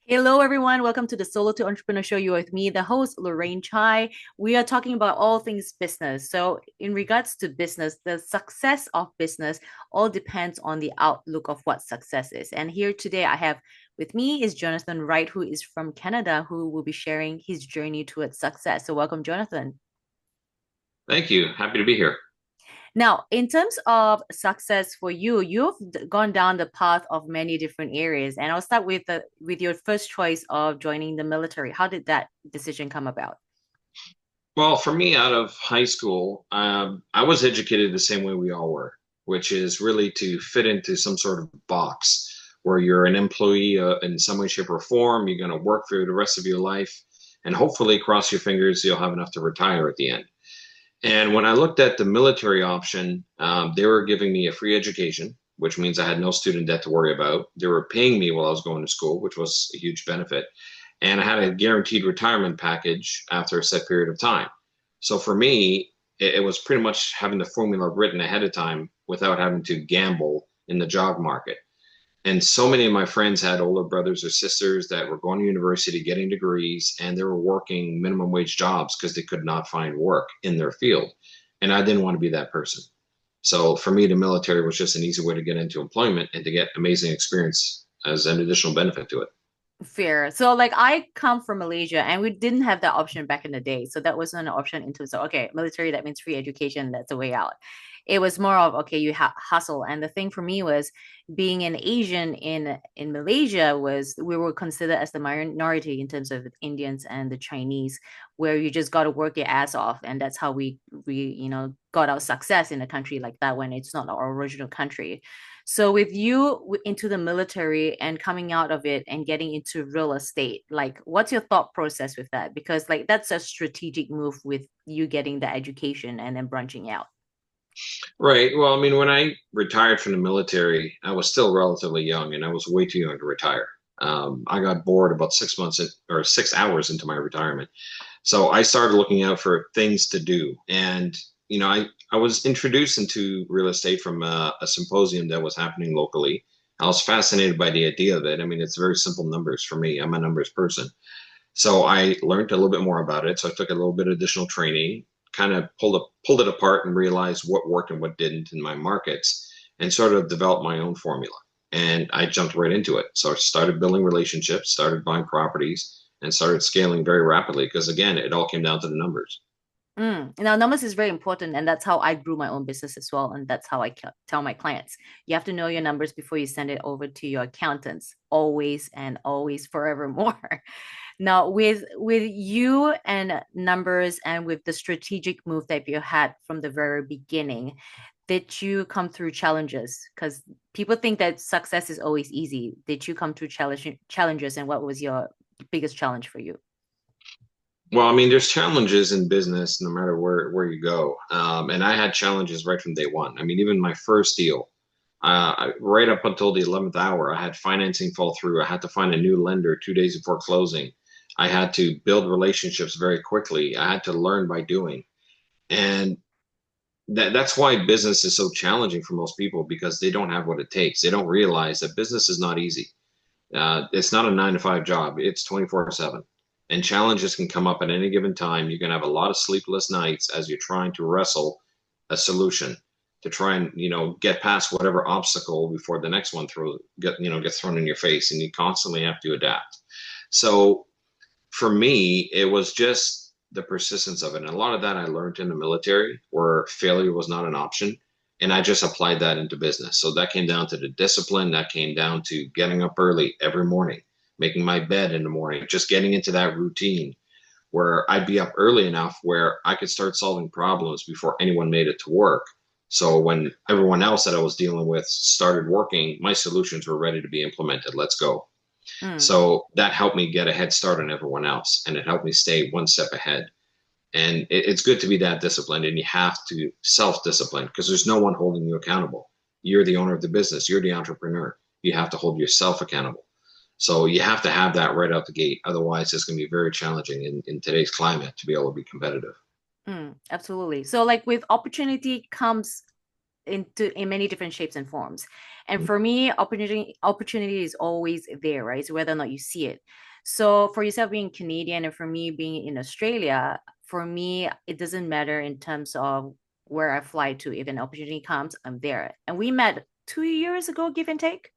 Hello, everyone. Welcome to the Solo to Entrepreneur Show. You're with me, the host, Lorraine Chai. We are talking about all things business. So, in regards to business, the success of business all depends on the outlook of what success is. And here today, I have with me is Jonathan Wright, who is from Canada, who will be sharing his journey towards success. So, welcome, Jonathan. Thank you. Happy to be here. Now, in terms of success for you, you've gone down the path of many different areas, and I'll start with your first choice of joining the military. How did that decision come about? Well, for me, out of high school, I was educated the same way we all were, which is really to fit into some sort of box where you're an employee in some way, shape, or form. You're going to work for the rest of your life, and hopefully, cross your fingers, you'll have enough to retire at the end. And when I looked at the military option, they were giving me a free education, which means I had no student debt to worry about. They were paying me while I was going to school, which was a huge benefit. And I had a guaranteed retirement package after a set period of time. So for me, it was pretty much having the formula written ahead of time without having to gamble in the job market. And so many of my friends had older brothers or sisters that were going to university, getting degrees, and they were working minimum wage jobs because they could not find work in their field. And I didn't want to be that person. So for me, the military was just an easy way to get into employment and to get amazing experience as an additional benefit to it. Fair. So like I come from Malaysia and we didn't have that option back in the day. So that wasn't an option into so okay, military, that means free education, that's a way out. It was more of okay, you hustle. And the thing for me was being an Asian in Malaysia was we were considered as the minority in terms of the Indians and the Chinese, where you just got to work your ass off. And that's how we got our success in a country like that when it's not our original country. So with you into the military and coming out of it and getting into real estate, like what's your thought process with that? Because like that's a strategic move with you getting the education and then branching out. Right. Well, I mean, when I retired from the military, I was still relatively young and I was way too young to retire. I got bored about 6 months or 6 hours into my retirement. So I started looking out for things to do. And, I was introduced into real estate from a symposium that was happening locally. I was fascinated by the idea of it. I mean, it's very simple numbers for me. I'm a numbers person. So I learned a little bit more about it. So I took a little bit of additional training, kind of pulled it apart and realized what worked and what didn't in my markets and sort of developed my own formula. And I jumped right into it. So I started building relationships, started buying properties, and started scaling very rapidly because again, it all came down to the numbers. Now, numbers is very important, and that's how I grew my own business as well. And that's how I tell my clients you have to know your numbers before you send it over to your accountants, always and always, forevermore. Now, with you and numbers, and with the strategic move that you had from the very beginning, did you come through challenges? Because people think that success is always easy. Did you come through challenges, and what was your biggest challenge for you? Well, I mean, there's challenges in business no matter where you go. And I had challenges right from day one. I mean, even my first deal, right up until the 11th hour, I had financing fall through. I had to find a new lender 2 days before closing. I had to build relationships very quickly. I had to learn by doing. And that's why business is so challenging for most people because they don't have what it takes. They don't realize that business is not easy. It's not a 9 to 5 job. It's 24/7. And challenges can come up at any given time. You can have a lot of sleepless nights as you're trying to wrestle a solution to try and, get past whatever obstacle before the next one gets thrown in your face and you constantly have to adapt. So for me, it was just the persistence of it. And a lot of that I learned in the military where failure was not an option. And I just applied that into business. So that came down to the discipline, that came down to getting up early every morning, making my bed in the morning, just getting into that routine where I'd be up early enough where I could start solving problems before anyone made it to work. So when everyone else that I was dealing with started working, my solutions were ready to be implemented. Let's go. Mm. So that helped me get a head start on everyone else and it helped me stay one step ahead. And it's good to be that disciplined and you have to self-discipline because there's no one holding you accountable. You're the owner of the business, you're the entrepreneur. You have to hold yourself accountable. So you have to have that right out the gate. Otherwise, it's going to be very challenging in today's climate to be able to be competitive. Absolutely. So, like with opportunity comes in many different shapes and forms. And for me, opportunity is always there, right? So whether or not you see it. So for yourself being Canadian and for me being in Australia, for me, it doesn't matter in terms of where I fly to. If an opportunity comes, I'm there. And we met 2 years ago, give and take.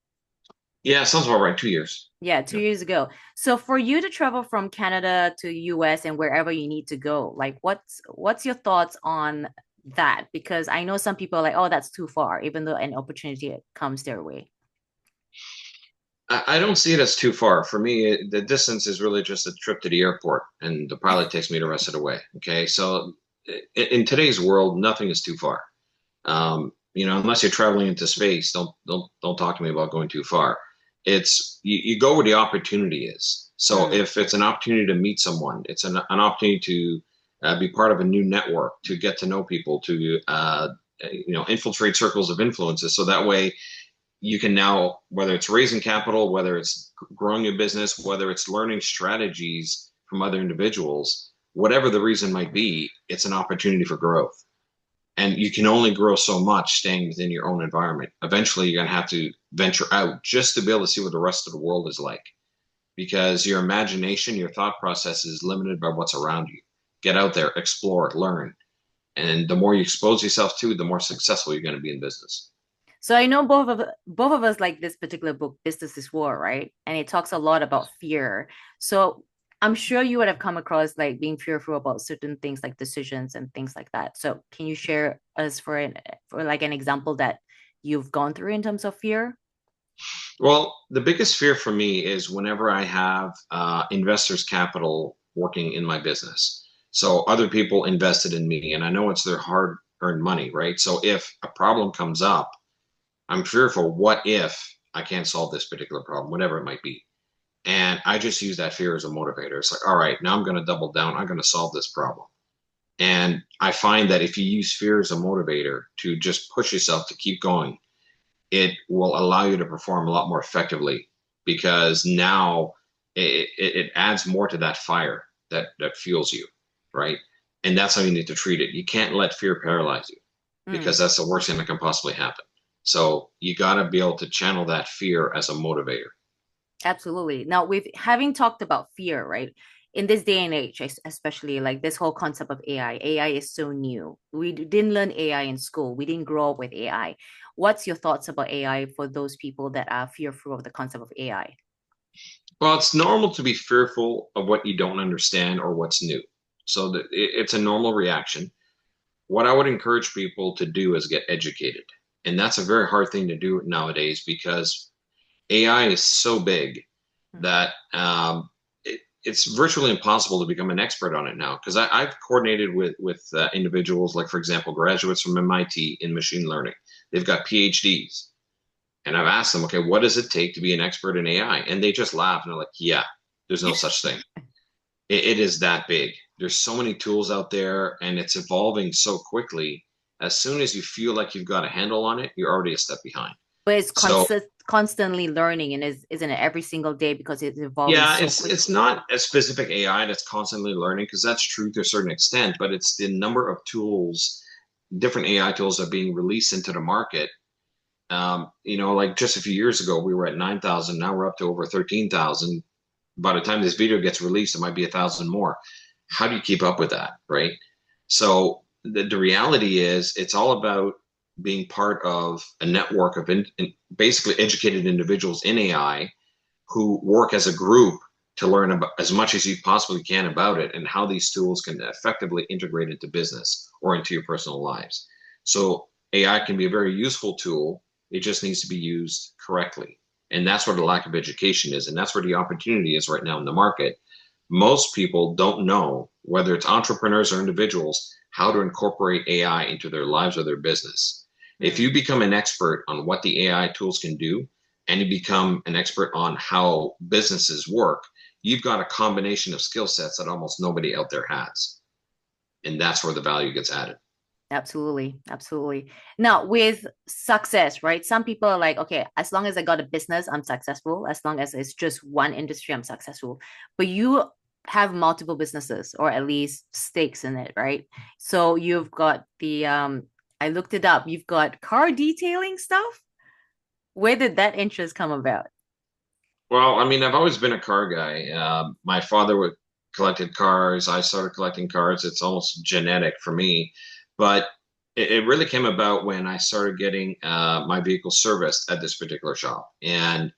Yeah, sounds about right. 2 years. Yeah, two Yeah. years ago. So for you to travel from Canada to US and wherever you need to go, like what's your thoughts on that? Because I know some people are like, oh, that's too far, even though an opportunity comes their way. I don't see it as too far. For me, the distance is really just a trip to the airport, and the pilot takes me the rest of the way. Okay, so in today's world, nothing is too far. Unless you're traveling into space, don't talk to me about going too far. It's you go where the opportunity is. So Mm, if it's an opportunity to meet someone, it's an opportunity to be part of a new network, to get to know people, to infiltrate circles of influences. So that way you can now, whether it's raising capital, whether it's growing your business, whether it's learning strategies from other individuals, whatever the reason might be, it's an opportunity for growth. And you can only grow so much staying within your own environment. Eventually, you're going to have to venture out just to be able to see what the rest of the world is like. Because your imagination, your thought process is limited by what's around you. Get out there, explore, learn. And the more you expose yourself to, the more successful you're going to be in business. So I know both of us like this particular book, Business is War, right? And it talks a lot about fear. So I'm sure you would have come across like being fearful about certain things like decisions and things like that. So can you share us for like an example that you've gone through in terms of fear? Well, the biggest fear for me is whenever I have investors' capital working in my business. So other people invested in me, and I know it's their hard-earned money, right? So if a problem comes up, I'm fearful, what if I can't solve this particular problem, whatever it might be? And I just use that fear as a motivator. It's like, all right, now I'm going to double down. I'm going to solve this problem. And I find that if you use fear as a motivator to just push yourself to keep going, it will allow you to perform a lot more effectively because now it adds more to that fire that fuels you, right? And that's how you need to treat it. You can't let fear paralyze you because Mm. that's the worst thing that can possibly happen. So you got to be able to channel that fear as a motivator. Absolutely. Now, with having talked about fear, right? In this day and age, especially like this whole concept of AI, AI is so new. We didn't learn AI in school. We didn't grow up with AI. What's your thoughts about AI for those people that are fearful of the concept of AI? Well, it's normal to be fearful of what you don't understand or what's new. So it's a normal reaction. What I would encourage people to do is get educated. And that's a very hard thing to do nowadays because AI is so big Mm. that it's virtually impossible to become an expert on it now. Because I've coordinated with individuals, like for example, graduates from MIT in machine learning. They've got PhDs, and I've asked them, okay, what does it take to be an expert in AI? And they just laugh and they're like, yeah, there's no such thing. It is that big. There's so many tools out there, and it's evolving so quickly. As soon as you feel like you've got a handle on it, you're already a step behind. But it's So constantly learning and isn't it every single day because it's evolving yeah, so it's quickly. not a specific AI that's constantly learning because that's true to a certain extent, but it's the number of tools, different AI tools are being released into the market. Like just a few years ago, we were at 9,000. Now we're up to over 13,000. By the time this video gets released, it might be 1,000 more. How do you keep up with that, right? So the reality is, it's all about being part of a network of basically educated individuals in AI who work as a group to learn about as much as you possibly can about it and how these tools can effectively integrate into business or into your personal lives. So AI can be a very useful tool. It just needs to be used correctly. And that's where the lack of education is. And that's where the opportunity is right now in the market. Most people don't know, whether it's entrepreneurs or individuals, how to incorporate AI into their lives or their business. If Mm. you become an expert on what the AI tools can do, and you become an expert on how businesses work, you've got a combination of skill sets that almost nobody out there has. And that's where the value gets added. Absolutely. Absolutely. Now, with success, right? Some people are like, okay, as long as I got a business, I'm successful. As long as it's just one industry, I'm successful. But you have multiple businesses or at least stakes in it, right? So you've got the I looked it up. You've got car detailing stuff. Where did that interest come about? Well, I mean, I've always been a car guy. My father would collected cars. I started collecting cars. It's almost genetic for me, but it really came about when I started getting my vehicle serviced at this particular shop, and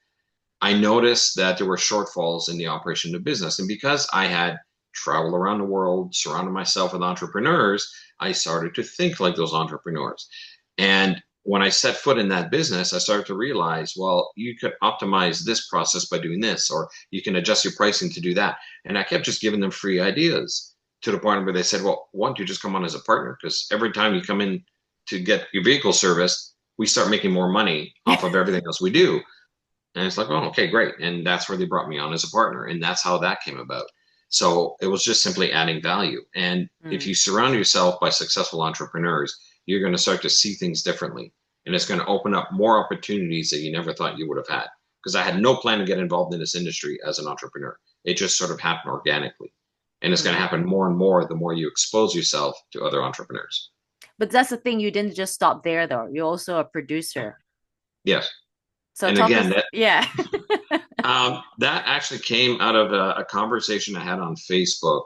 I noticed that there were shortfalls in the operation of business. And because I had traveled around the world, surrounded myself with entrepreneurs, I started to think like those entrepreneurs. And when I set foot in that business, I started to realize, well, you could optimize this process by doing this, or you can adjust your pricing to do that. And I kept just giving them free ideas to the point where they said, well, why don't you just come on as a partner? Because every time you come in to get your vehicle serviced, we start making more money off of everything else we do. And it's like, oh, okay, great. And that's where they brought me on as a partner. And that's how that came about. So it was just simply adding value. And if Mm, you surround yourself by successful entrepreneurs, you're going to start to see things differently. And it's going to open up more opportunities that you never thought you would have had. Because I had no plan to get involved in this industry as an entrepreneur. It just sort of happened organically. And it's going to mm. happen more and more the more you expose yourself to other entrepreneurs. But that's the thing, you didn't just stop there though. You're also a producer. Yes. So And talk again, us, yeah. that actually came out of a conversation I had on Facebook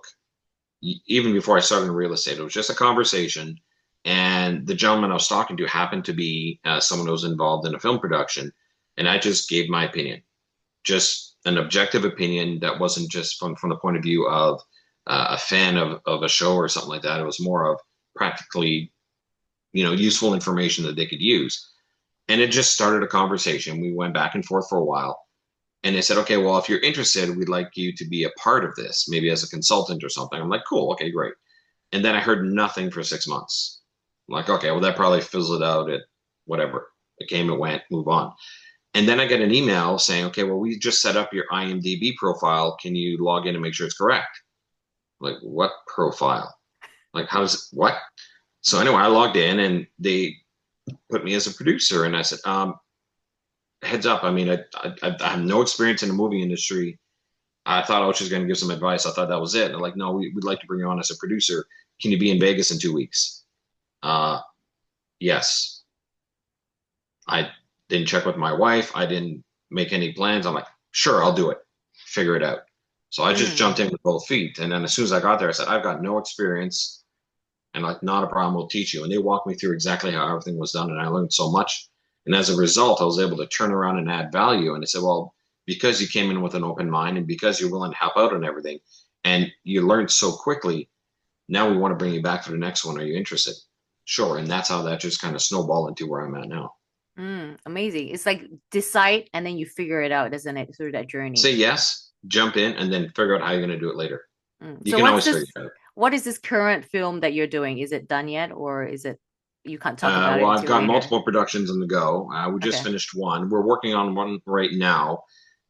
even before I started in real estate. It was just a conversation, and the gentleman I was talking to happened to be someone who was involved in a film production, and I just gave my opinion, just an objective opinion that wasn't just from the point of view of a fan of a show or something like that. It was more of practically, useful information that they could use. And it just started a conversation. We went back and forth for a while. And they said, okay, well, if you're interested, we'd like you to be a part of this, maybe as a consultant or something. I'm like, cool, okay, great. And then I heard nothing for 6 months. I'm like, okay, well, that probably fizzled out at whatever. It came, it went, move on. And then I get an email saying, okay, well, we just set up your IMDb profile. Can you log in and make sure it's correct? I'm like, what profile? Like, how does it, what? So anyway, I logged in and they put me as a producer. And I said, heads up. I mean, I have no experience in the movie industry. I thought I was just going to give some advice. I thought that was it. And they're like, no, we'd like to bring you on as a producer. Can you be in Vegas in 2 weeks? Uh, yes. I didn't check with my wife. I didn't make any plans. I'm like, sure, I'll do it. Figure it out. So I just Mm, jumped in with both feet. And then as soon as I got there, I said, I've got no experience and like, not a problem. We'll teach you. And they walked me through exactly how everything was done. And I learned so much. And as a result, I was able to turn around and add value. And they said, well, because you came in with an open mind and because you're willing to help out on everything and you learned so quickly, now we want to bring you back for the next one. Are you interested? Sure. And that's how that just kind of snowballed into where I'm at now. amazing. It's like decide and then you figure it out, isn't it, through that Say journey? yes, jump in, and then figure out how you're going to do it later. You So can what's always figure this? it out. What is this current film that you're doing? Is it done yet, or is it you can't talk about it Well, I've until got later? multiple productions on the go. We just Okay. finished one. We're working on one right now.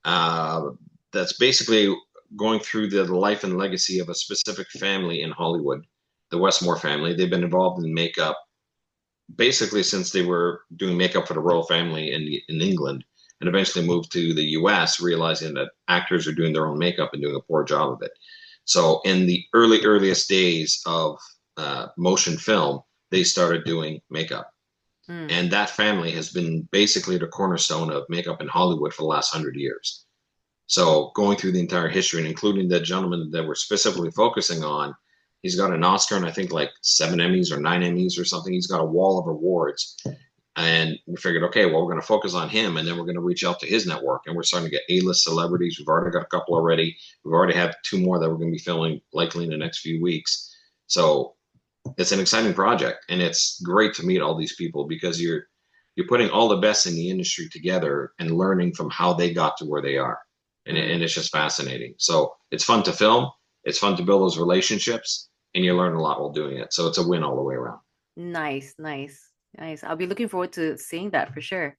Uh, that's basically going through the life and legacy of a specific family in Hollywood, the Westmore family. They've been involved in makeup basically since they were doing makeup for the royal family in England, and eventually moved to the U.S., realizing that actors are doing their own makeup and doing a poor job of it. So in the earliest days of motion film, they started doing makeup. Mm, And that family has been basically the cornerstone of makeup in Hollywood for the last 100 years. So going through the entire history and including the gentleman that we're specifically focusing on, he's got an Oscar and I think like 7 Emmys or 9 Emmys or something. He's got a wall of awards. And we figured, okay, well, we're going to focus on him and then we're going to reach out to his network. And we're starting to get A-list celebrities. We've already got a couple already. We've already have two more that we're going to be filming likely in the next few weeks. So it's an exciting project. And it's great to meet all these people because you're putting all the best in the industry together and learning from how they got to where they are. And mm. it's just fascinating. So it's fun to film. It's fun to build those relationships and you learn a lot while doing it. So it's a win all the way around. Nice, nice, nice. I'll be looking forward to seeing that for sure.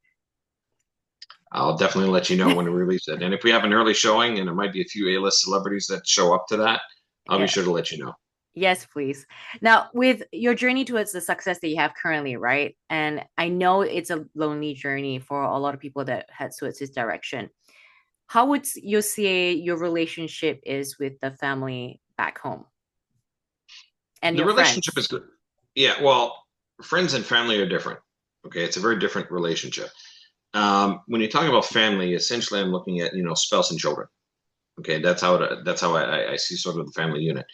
I'll definitely let you know when to release it. And if we have an early showing and there might be a few A-list celebrities that show up to that, I'll be Yeah. sure to let you know. Yes, please. Now, with your journey towards the success that you have currently, right? And I know it's a lonely journey for a lot of people that head towards this direction. How would you say your relationship is with the family back home and The your relationship friends? is good. Yeah, well, friends and family are different. Okay, it's a very different relationship. When you talk about family, essentially, I'm looking at spouse and children. Okay, that's how I see sort of the family unit.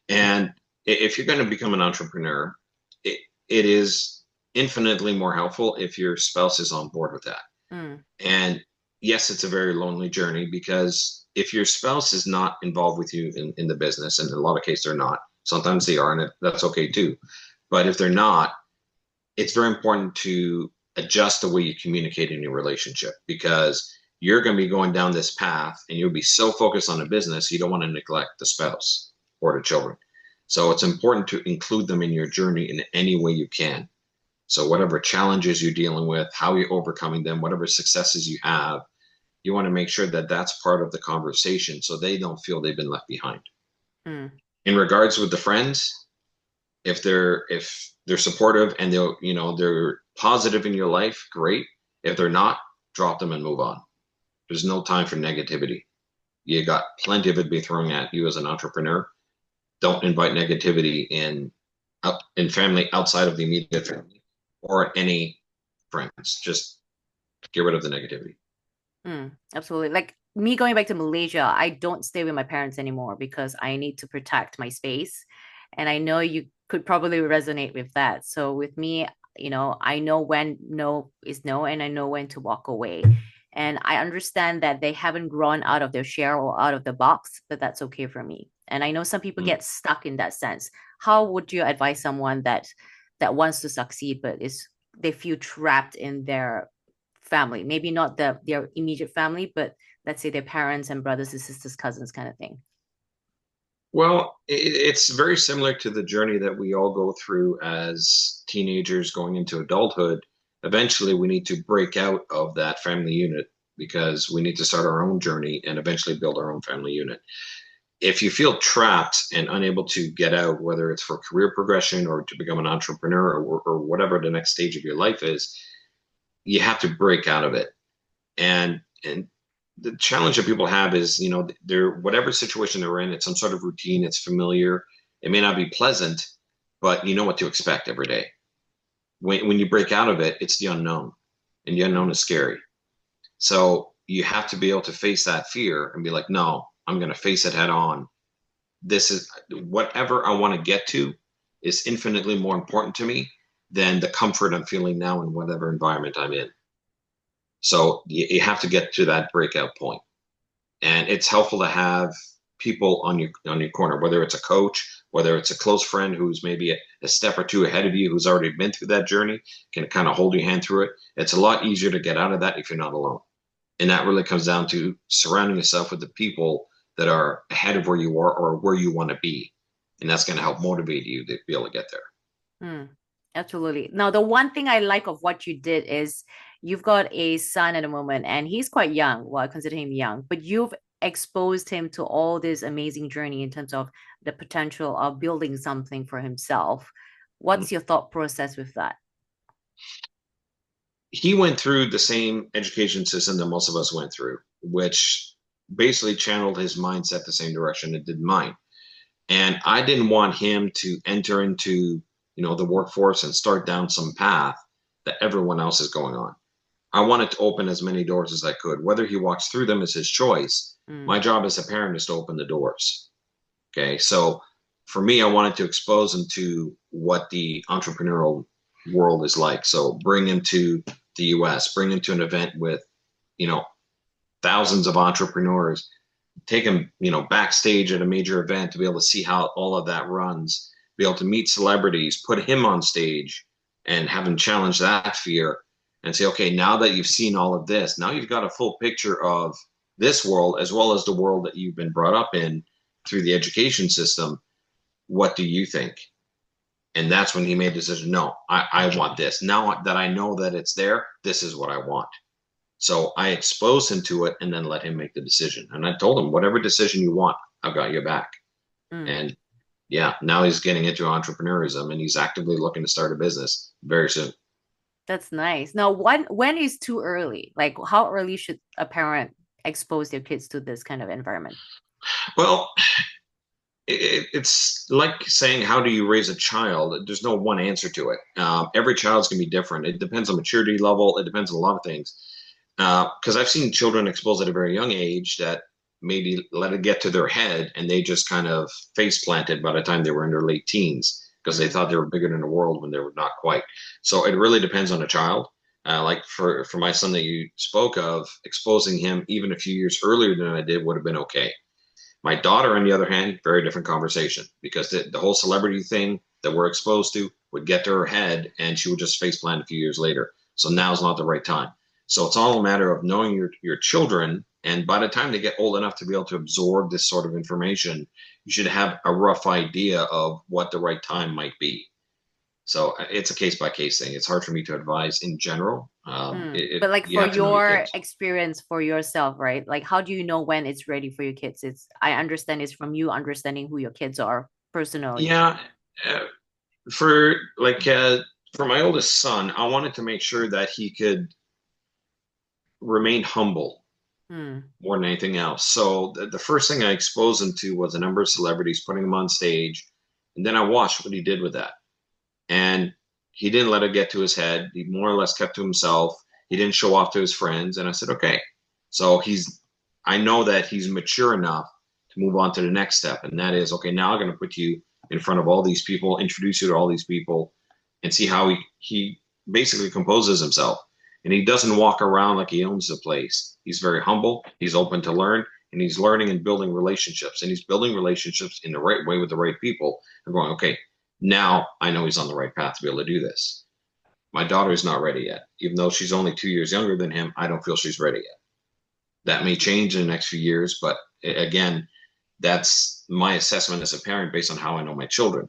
And if you're going to become an entrepreneur, it is infinitely more helpful if your spouse is on board with that. Mm, And yes, it's a very lonely journey because if your spouse is not involved with you in the business, and in a lot of cases they're not, sometimes they are, and that's okay too. But if they're not, it's very important to adjust the way you communicate in your relationship because you're going to be going down this path and you'll be so focused on the business, you don't want to neglect the spouse or the children. So it's important to include them in your journey in any way you can. So whatever challenges you're dealing with, how you're overcoming them, whatever successes you have, you want to make sure that that's part of the conversation so they don't feel they've been left behind. mm, In regards with the friends, if they're supportive and they're positive in your life, great. If they're not, drop them and move on. There's no time for negativity. You got plenty of it be thrown at you as an entrepreneur. Don't invite negativity in family outside of the immediate family or any friends. Just get rid of the negativity. absolutely. Like me going back to Malaysia, I don't stay with my parents anymore because I need to protect my space. And I know you could probably resonate with that. So with me, I know when no is no, and I know when to walk away. And I understand that they haven't grown out of their shell or out of the box, but that's okay for me. And I know some people Mm. get stuck in that sense. How would you advise someone that wants to succeed but is they feel trapped in their family, maybe not their immediate family, but let's say their parents and brothers and sisters, cousins, kind of thing. Well, it's very similar to the journey that we all go through as teenagers going into adulthood. Eventually, we need to break out of that family unit because we need to start our own journey and eventually build our own family unit. If you feel trapped and unable to get out, whether it's for career progression or to become an entrepreneur or whatever the next stage of your life is, you have to break out of it. And the challenge that people have is, they're whatever situation they're in, it's some sort of routine, it's familiar. It may not be pleasant, but you know what to expect every day. When you break out of it, it's the unknown, and the unknown Mm, is scary. So you have to be able to face that fear and be like, no, I'm going to face it head on. This is whatever I want to get to is infinitely more important to me than the comfort I'm feeling now in whatever environment I'm in. So you have to get to that breakout point. And it's helpful to have people on your corner, whether it's a coach, whether it's a close friend who's maybe a step or two ahead of you, who's already been through that journey, can kind of hold your hand through it. It's a lot easier to get out of that if you're not alone. And that really comes down to surrounding yourself with the people that are ahead of where you are or where you want to be. And that's going to help motivate you to be able to get there. mm, absolutely. Now, the one thing I like of what you did is you've got a son at the moment, and he's quite young. Well, I consider him young, but you've exposed him to all this amazing journey in terms of the potential of building something for himself. What's your thought process with that? He went through the same education system that most of us went through, which basically channeled his mindset the same direction it did mine. And I didn't want him to enter into, the workforce and start down some path that everyone else is going on. I wanted to open as many doors as I could. Whether he walks through them is his choice. Mm, My job as a parent is to open the doors. Okay. So for me, I wanted to expose him to what the entrepreneurial world is like. So bring him to the US, bring him to an event with, you know, thousands of entrepreneurs, take him, backstage at a major event to be able to see how all of that runs, be able to meet celebrities, put him on stage and have him challenge that fear and say, okay, now that you've seen all of this, now you've got a full picture of this world as well as the world that you've been brought up in through the education system. What do you think? And that's when he made the decision. No, I want this. Now that I know that it's there, this is what I want. So I exposed him to it and then let him make the decision. And I told him, whatever decision you want, I've got your back. mm. And yeah, now he's getting into entrepreneurism and he's actively looking to start a business very soon. That's nice. Now, when is too early? Like, how early should a parent expose their kids to this kind of environment? Well, It's like saying, how do you raise a child? There's no one answer to it. Every child's going to be different. It depends on maturity level. It depends on a lot of things. Because I've seen children exposed at a very young age that maybe let it get to their head and they just kind of face planted by the time they were in their late teens because they Mm, thought they were bigger than the world when they were not quite. So it really depends on the child. Like for my son that you spoke of, exposing him even a few years earlier than I did would have been okay. My daughter, on the other hand, very different conversation because the whole celebrity thing that we're exposed to would get to her head and she would just face plant a few years later. So now's not the right time. So it's all a matter of knowing your children. And by the time they get old enough to be able to absorb this sort of information, you should have a rough idea of what the right time might be. So it's a case by case thing. It's hard for me to advise in general. mm. But like You for have to know your your kids. experience for yourself, right? Like how do you know when it's ready for your kids? It's I understand it's from you understanding who your kids are personally. Yeah, uh, for like for my oldest son, I wanted to make sure that he could remain humble Mm, more than anything else. So the first thing I exposed him to was a number of celebrities putting him on stage, and then I watched what he did with that. And he didn't let it get to his head. He more or less kept to himself. He didn't show off to his friends. And I said, okay. So I know that he's mature enough to move on to the next step. And that is, okay, now I'm going to put you in front of all these people, introduce you to all these people, and see how he basically composes himself. And he doesn't walk around like he owns the place. He's very humble. He's open to learn, and he's learning and building relationships. And he's building relationships in the right way with the right people. And going, okay, now I know he's on the right path to be able to do this. My daughter's not ready yet. Even though she's only 2 years younger than him, I don't feel she's ready yet. That may change in the next few years, but again, that's my assessment as a parent based on how I know my children.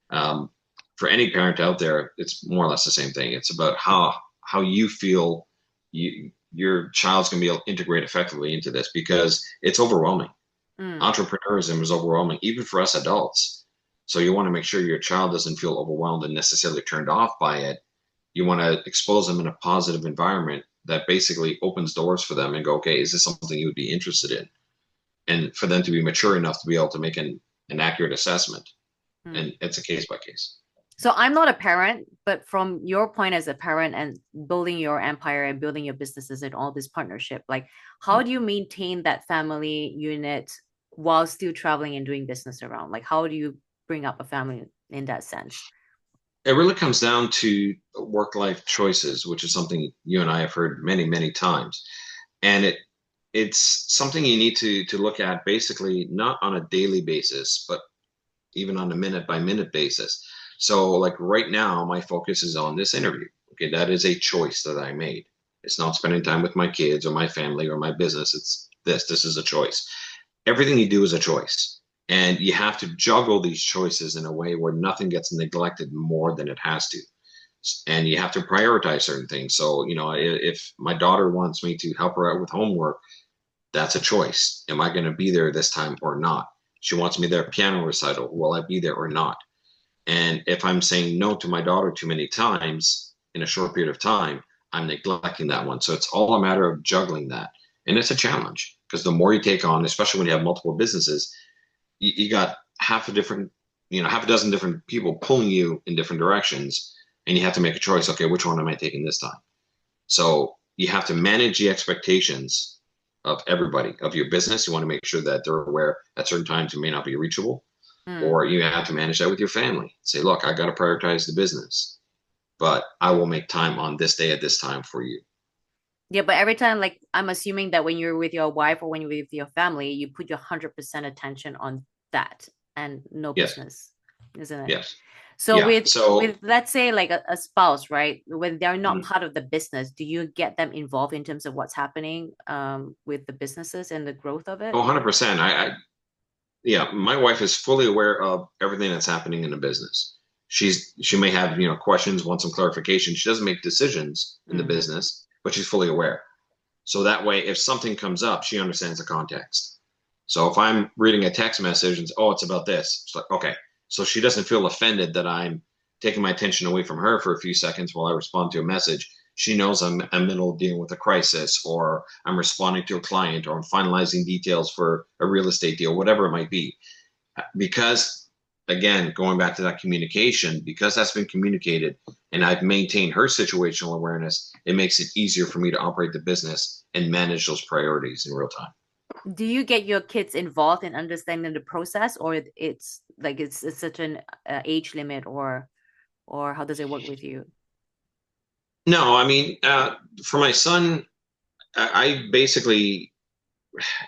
Um, for any parent out there, it's more or less the same thing. It's about how you feel your child's going to be able to integrate effectively into this because it's overwhelming. mm. Entrepreneurism is overwhelming, even for us adults. So you want to make sure your child doesn't feel overwhelmed and necessarily turned off by it. You want to expose them in a positive environment that basically opens doors for them and go, okay, is this something you would be interested in? And for them to be mature enough to be able to make an accurate assessment. Mm. And it's a case by case. So I'm not a parent, but from your point as a parent and building your empire and building your businesses and all this partnership, like how do you maintain that family unit while still traveling and doing business around? Like how do you bring up a family in that sense? It really comes down to work-life choices, which is something you and I have heard many, many times. And it's something you need to look at basically not on a daily basis, but even on a minute by minute basis. So like right now, my focus is on this interview. Okay, that is a choice that I made. It's not spending time with my kids or my family or my business. It's this. This is a choice. Everything you do is a choice. And you have to juggle these choices in a way where nothing gets neglected more than it has to. And you have to prioritize certain things. So, if my daughter wants me to help her out with homework, that's a choice. Am I going to be there this time or not? She wants me there piano recital. Will I be there or not? And if I'm saying no to my daughter too many times in a short period of time, I'm neglecting that one. So it's all a matter of juggling that. And it's a challenge because the more you take on, especially when you have multiple businesses, you got half a dozen different people pulling you in different directions. And you have to make a choice. Okay, which one am I taking this time? So you have to manage the expectations of everybody of your business. You want to make sure that they're aware at certain times you may not be reachable, Mm. or you have to manage that with your family. Say, look, I got to prioritize the business, but I will make time on this day at this time for you. Yeah, but every time, like I'm assuming that when you're with your wife or when you're with your family, you put your 100% attention on that and no Yes, business, isn't it? yes, So yeah. with So let's say like a spouse, right? When they're not mm, part of the business, do you get them involved in terms of what's happening with the businesses and the growth of it? 100%. Yeah, my wife is fully aware of everything that's happening in the business. She may have, questions, want some clarification. She doesn't make decisions in the Mm. business, but she's fully aware. So that way, if something comes up, she understands the context. So if I'm reading a text message and oh, it's about this, it's like, okay. So she doesn't feel offended that I'm taking my attention away from her for a few seconds while I respond to a message. She knows I'm in the middle of dealing with a crisis, or I'm responding to a client, or I'm finalizing details for a real estate deal, whatever it might be. because again, going back to that communication, because that's been communicated and I've maintained her situational awareness, it makes it easier for me to operate the business and manage those priorities in real time. Do you get your kids involved in understanding the process, or it's like it's such an age limit, or how does it work with you? No, I mean, for my son, I basically,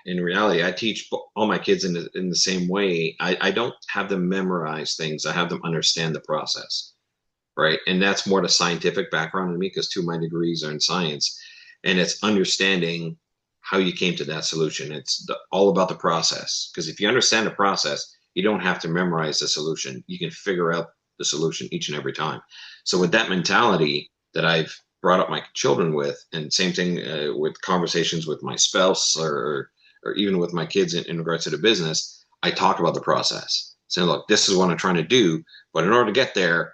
in reality, I teach all my kids in the same way. I don't have them memorize things. I have them understand the process, right? And that's more the scientific background in me because two of my degrees are in science, and it's understanding how you came to that solution. It's all about the process. Because if you understand the process, you don't have to memorize the solution. You can figure out the solution each and every time. So with Mm, that mentality that I've brought up my children with, and same thing with conversations with my spouse or even with my kids in regards to the business, I talk about the process. Saying, look, this is what I'm trying to do, but in order to get there,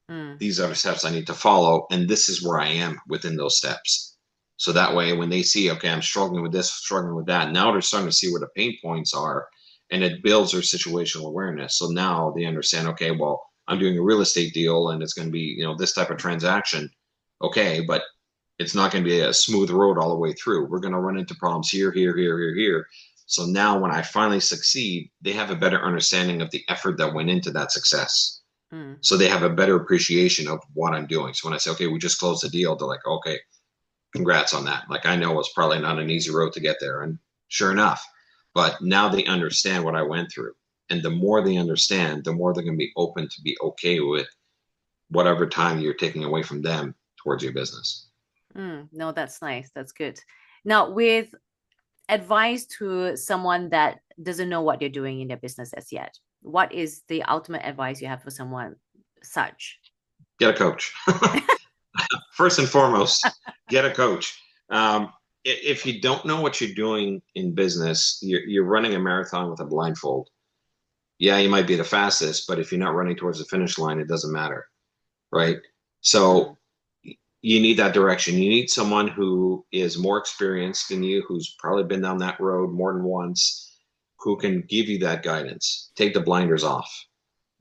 mm, these are the steps I need to follow, and this is where I am within those steps. So that way, when they see, okay, I'm struggling with this, struggling with that, now they're starting to see where the pain points are, and it builds their situational awareness. So now they understand, okay, well, I'm doing a real estate deal, and it's going to be, this type of transaction. Okay, but it's not going to be a smooth road all the way through. We're going to run into problems here, here, here, here, here. So now, when I finally succeed, they have a better understanding of the effort that went into that success, mm, so they have a better appreciation of what I'm doing. So when I say, okay, we just closed the deal, they're like, okay, congrats on that. Like I know it's probably not an easy road to get there. And sure enough, but now they understand what I went through. And the more they understand, the more they're going to be open to be okay with whatever time you're taking away from them towards your business. No, that's nice. That's good. Now, with advice to someone that doesn't know what they're doing in their business as yet, what is the ultimate advice you have for someone such? Get a coach. First and foremost, get a coach. If you don't know what you're doing in business, you're running a marathon with a blindfold. Yeah, you might be the fastest, but if you're not running towards the finish line, it doesn't matter, right? Mm, So you need that direction. You need someone who is more experienced than you, who's probably been down that road more than once, who can give you that guidance. Take the blinders off.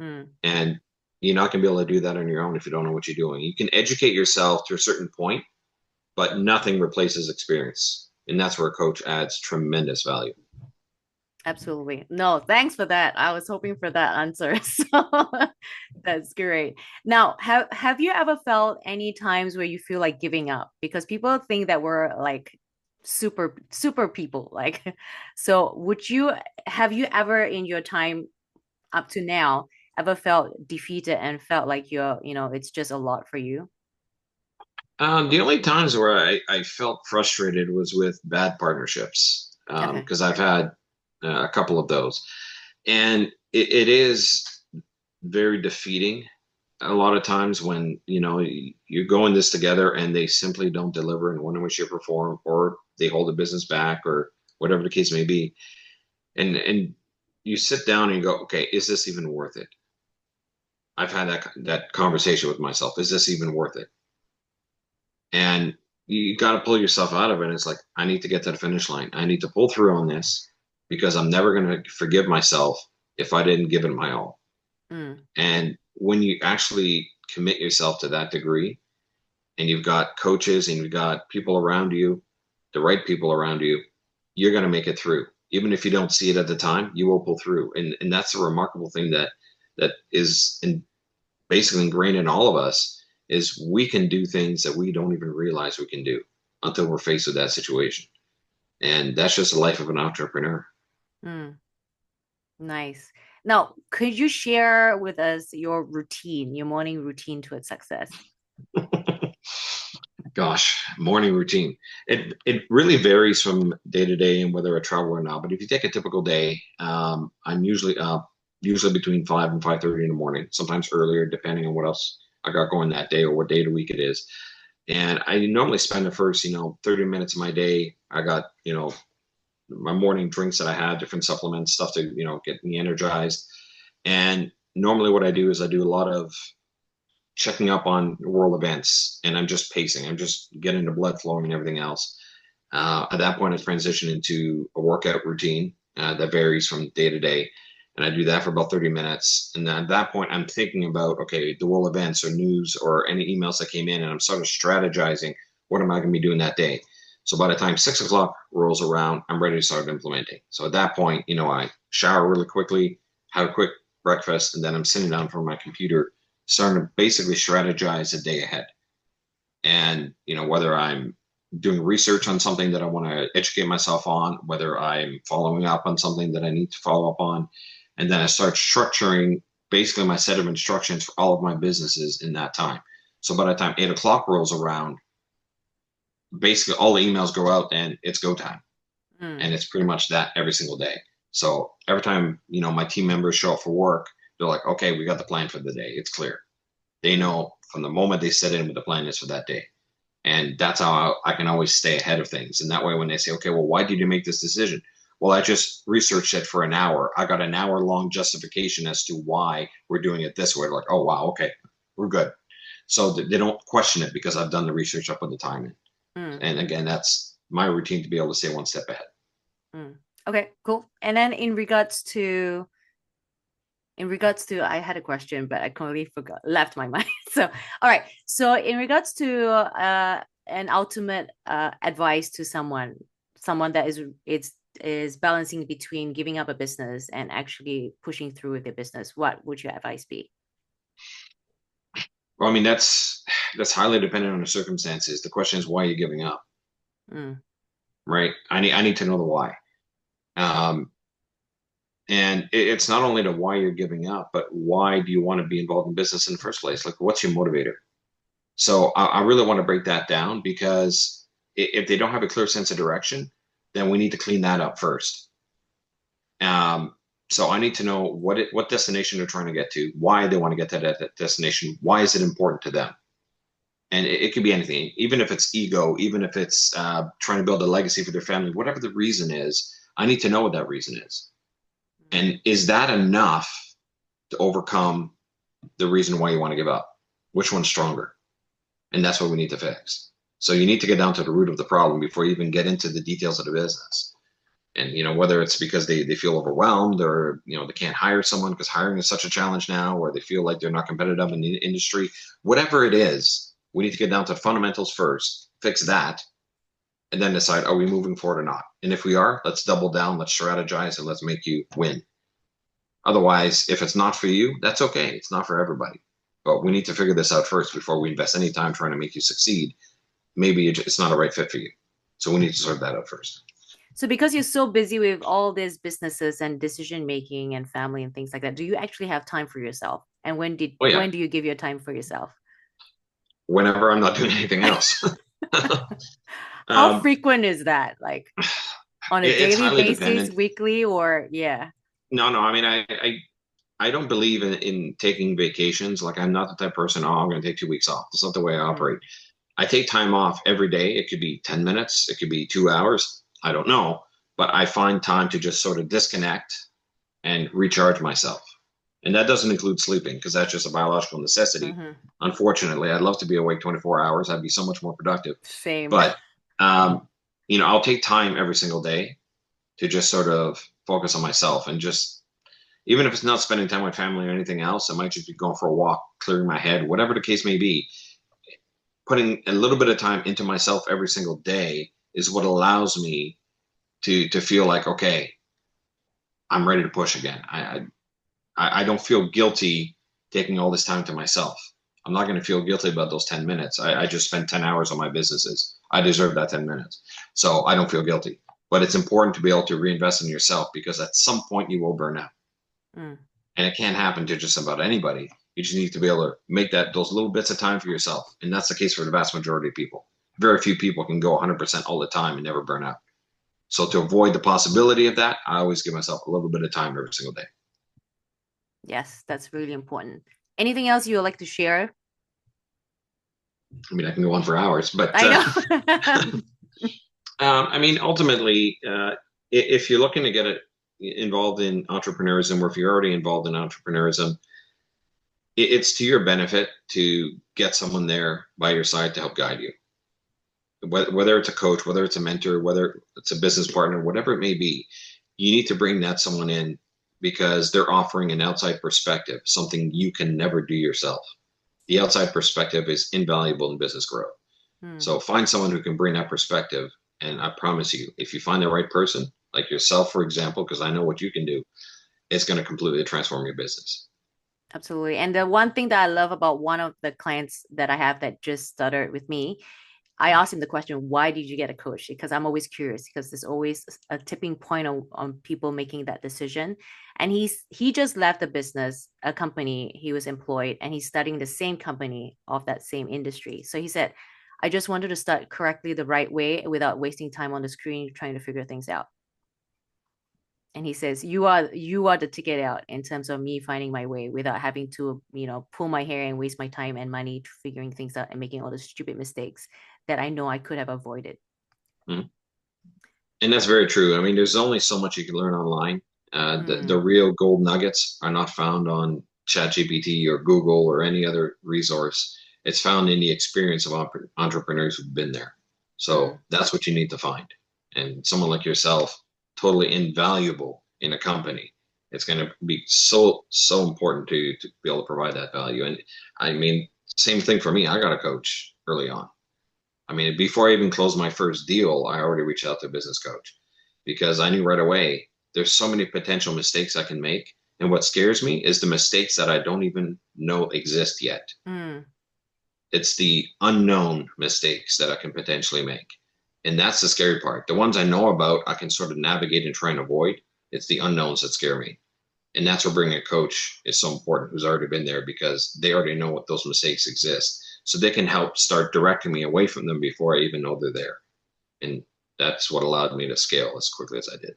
mm. And you're not going to be able to do that on your own if you don't know what you're doing. You can educate yourself to a certain point, but nothing replaces experience. And that's where a coach adds tremendous value. Absolutely. No, thanks for that. I was hoping for that answer. So that's great. Now, have you ever felt any times where you feel like giving up? Because people think that we're like super people. Like, so would you have you ever in your time up to now ever felt defeated and felt like it's just a lot for you? The only times where I felt frustrated was with bad partnerships, Okay. because I've had a couple of those. And it is very defeating a lot of times when, you're going this together and they simply don't deliver in one way, shape, or form, or they hold the business back or whatever the case may be. And you sit down and you go, okay, is this even worth it? I've had that conversation with myself. Is this even worth it? And you got to pull yourself out of it. And it's like, I need to get to the finish line. I need to pull through on this because I'm never going to forgive myself if I didn't give it my all. Mm, And when you actually commit yourself to that degree and you've got coaches and you've got people around you, the right people around you, you're going to make it through. Even if you don't see it at the time, you will pull through. And that's a remarkable thing that is basically ingrained in all of us is we can do things that we don't even realize we can do until we're faced with that situation. And that's just the life of an entrepreneur. mm. Nice. Now, could you share with us your routine, your morning routine to its success? Gosh, morning routine. It really varies from day to day and whether I travel or not. But if you take a typical day, I'm usually up, usually between 5 and 5:30 in the morning, sometimes earlier, depending on what else I got going that day or what day of the week it is. And I normally spend the first, 30 minutes of my day. I got, my morning drinks that I have, different supplements, stuff to, get me energized. And normally what I do is I do a lot of checking up on world events and I'm just pacing. I'm just getting the blood flowing and everything else. At that point, I transition into a workout routine that varies from day to day. And I do that for about 30 minutes. And then at that point, I'm thinking about, okay, the world events or news or any emails that came in, and I'm sort of strategizing what am I going to be doing that day. So by the time 6 o'clock rolls around, I'm ready to start implementing. So at that point, I shower really quickly, have a quick breakfast, and then I'm sitting down from my computer, starting to basically strategize a day ahead. And, whether I'm doing research on something that I want to educate myself on, whether I'm following up on something that I need to follow up on, and then I start structuring basically my set of instructions for all of my businesses in that time. So by the time 8 o'clock rolls around, basically all the emails go out and it's go time. Mm. And it's pretty much that every single day. So every time, my team members show up for work, they're like, okay, we got the plan for the day. It's clear. They Mm. know from the moment they set in what the plan is for that day. And that's how I can always stay ahead of things. And that way, when they say, okay, well, why did you make this decision? Well, I just researched it for an hour. I got an hour long justification as to why we're doing it this way. They're like, oh, wow, okay, we're good. So they don't question it because I've done the research, I put the time in. Mm. And again, that's my routine to be able to stay one step ahead. Mm. Okay, cool. And then in regards to I had a question, but I completely forgot, left my mind. So, all right. So in regards to an ultimate advice to someone that is balancing between giving up a business and actually pushing through with their business, what would your advice be? Well, I mean, that's highly dependent on the circumstances. The question is, why are you giving up? Mm. Right? I need to know the why. Um, and it's not only the why you're giving up, but why do you want to be involved in business in the first place? Like, what's your motivator? So I really want to break that down because if they don't have a clear sense of direction, then we need to clean that up first. Um, so I need to know what destination they're trying to get to, why they want to get to that destination, why is it important to them, and it could be anything, even if it's ego, even if it's trying to build a legacy for their family, whatever the reason is. I need to know what that reason is, and is that enough to overcome the reason why you want to give up? Which one's stronger? And that's what we need to fix. So you need to get down to the root of the problem before you even get into the details of the business. And whether it's because they feel overwhelmed, or they can't hire someone because hiring is such a challenge now, or they feel like they're not competitive in the industry, whatever it is, we need to get down to fundamentals first, fix that, and then decide, are we moving forward or not? And if we are, let's double down, let's strategize, and let's make you win. Otherwise, if it's not for you, that's okay. It's not for everybody. But we need to figure this out first before we invest any time trying to make you succeed. Maybe it's not a right fit for you. So we need to sort that out first. So because you're so busy with all these businesses and decision making and family and things like that, do you actually have time for yourself? And Oh yeah, when do you give your time for yourself? whenever I'm not doing anything else. How um, frequent is that? Like on a it's daily highly basis, dependent. weekly, or yeah. No. I mean, I don't believe in taking vacations. Like, I'm not the type of person, oh, I'm going to take 2 weeks off. That's not the way I Mm. operate. I take time off every day. It could be 10 minutes, it could be 2 hours. I don't know. But I find time to just sort of disconnect and recharge myself. And that doesn't include sleeping because that's just a biological necessity. Hmm. Unfortunately, I'd love to be awake 24 hours. I'd be so much more productive. Same. But, I'll take time every single day to just sort of focus on myself and just, even if it's not spending time with family or anything else, it might just be going for a walk, clearing my head, whatever the case may be. Putting a little bit of time into myself every single day is what allows me to feel like, okay, I'm ready to push again. I don't feel guilty taking all this time to myself. I'm not going to feel guilty about those 10 minutes. I just spent 10 hours on my businesses. I deserve that 10 minutes. So I don't feel guilty. But it's important to be able to reinvest in yourself because at some point you will burn out. Mm. And it can't happen to just about anybody. You just need to be able to make those little bits of time for yourself. And that's the case for the vast majority of people. Very few people can go 100% all the time and never burn out. So to avoid the possibility of that, I always give myself a little bit of time every single day. Yes, that's really important. Anything else you would like to share? I mean, I can go on for hours, but I know. I mean, ultimately, if you're looking to get involved in entrepreneurism, or if you're already involved in entrepreneurism, it's to your benefit to get someone there by your side to help guide you. Whether it's a coach, whether it's a mentor, whether it's a business partner, whatever it may be, you need to bring that someone in because they're offering an outside perspective, something you can never do yourself. The outside perspective is invaluable in business growth. Hmm. So find someone who can bring that perspective. And I promise you, if you find the right person, like yourself, for example, because I know what you can do, it's going to completely transform your business. Absolutely. And the one thing that I love about one of the clients that I have that just started with me, I asked him the question, why did you get a coach? Because I'm always curious because there's always a tipping point on people making that decision. And he just left the business, a company he was employed, and he's studying the same company of that same industry. So he said, I just wanted to start correctly the right way without wasting time on the screen trying to figure things out. And he says, you are the ticket out in terms of me finding my way without having to, pull my hair and waste my time and money figuring things out and making all the stupid mistakes that I know I could have avoided. Mhm. And that's very true. I mean, there's only so much you can learn online. The Mm, real gold nuggets are not found on ChatGPT or Google or any other resource. It's found in the experience of entrepreneurs who've been there. mm, So that's what you need to find. And someone like yourself, totally invaluable in a company. It's going to be so important to be able to provide that value. And I mean, same thing for me. I got a coach early on. I mean, before I even closed my first deal, I already reached out to a business coach because I knew right away there's so many potential mistakes I can make. And what scares me is the mistakes that I don't even know exist yet. mm. It's the unknown mistakes that I can potentially make. And that's the scary part. The ones I know about, I can sort of navigate and try and avoid. It's the unknowns that scare me. And that's where bringing a coach is so important who's already been there because they already know what those mistakes exist. So they can help start directing me away from them before I even know they're there. And that's what allowed me to scale as quickly as I did.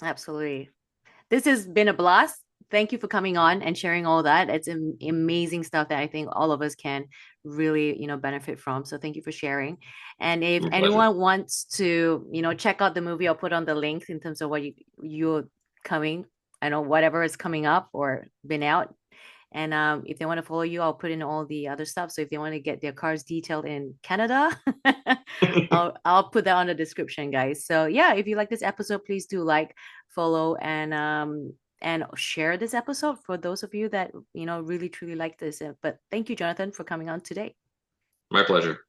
Absolutely. This has been a blast. Thank you for coming on and sharing all that. It's amazing stuff that I think all of us can really, benefit from. So thank you for sharing. And if My pleasure. anyone wants to, check out the movie, I'll put on the link in terms of what you're coming. I know whatever is coming up or been out. And if they want to follow you, I'll put in all the other stuff. So if they want to get their cars detailed in Canada, I'll put that on the description, guys. So yeah, if you like this episode, please do like, follow, and share this episode for those of you that really truly like this. But thank you, Jonathan, for coming on today. My pleasure.